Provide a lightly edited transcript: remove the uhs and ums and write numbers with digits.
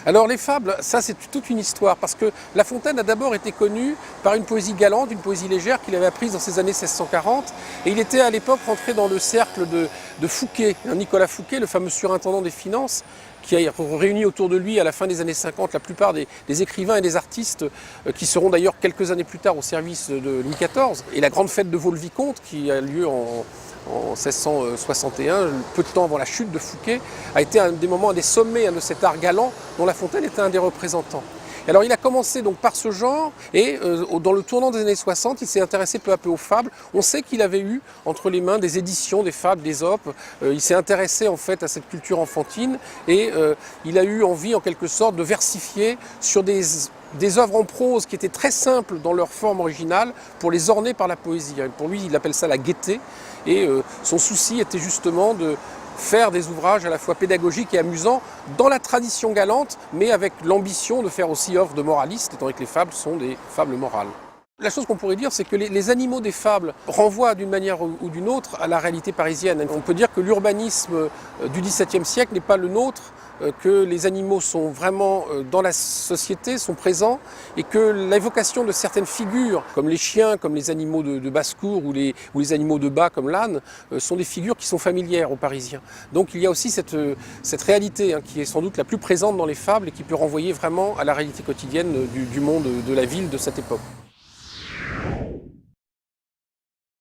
Alors les fables, ça c'est toute une histoire, parce que La Fontaine a d'abord été connu par une poésie galante, une poésie légère qu'il avait apprise dans ces années 1640, et il était à l'époque rentré dans le cercle de Fouquet, Nicolas Fouquet, le fameux surintendant des finances, qui a réuni autour de lui à la fin des années 50 la plupart des écrivains et des artistes qui seront d'ailleurs quelques années plus tard au service de Louis XIV. Et la grande fête de Vaux-le-Vicomte, qui a lieu en 1661, peu de temps avant la chute de Fouquet, a été un des moments, un des sommets de cet art galant dont La Fontaine était un des représentants. Alors il a commencé donc par ce genre et dans le tournant des années 60, il s'est intéressé peu à peu aux fables. On sait qu'il avait eu entre les mains des éditions, des fables, des opes. Il s'est intéressé en fait à cette culture enfantine et il a eu envie en quelque sorte de versifier sur des œuvres en prose qui étaient très simples dans leur forme originale pour les orner par la poésie. Pour lui, il appelle ça la gaieté et son souci était justement de faire des ouvrages à la fois pédagogiques et amusants dans la tradition galante, mais avec l'ambition de faire aussi œuvre de moraliste, étant donné que les fables sont des fables morales. La chose qu'on pourrait dire, c'est que les animaux des fables renvoient d'une manière ou d'une autre à la réalité parisienne. On peut dire que l'urbanisme du XVIIe siècle n'est pas le nôtre, que les animaux sont vraiment dans la société, sont présents, et que l'évocation de certaines figures, comme les chiens, comme les animaux de basse-cour ou les animaux de bas, comme l'âne, sont des figures qui sont familières aux Parisiens. Donc il y a aussi cette réalité qui est sans doute la plus présente dans les fables et qui peut renvoyer vraiment à la réalité quotidienne du monde de la ville de cette époque.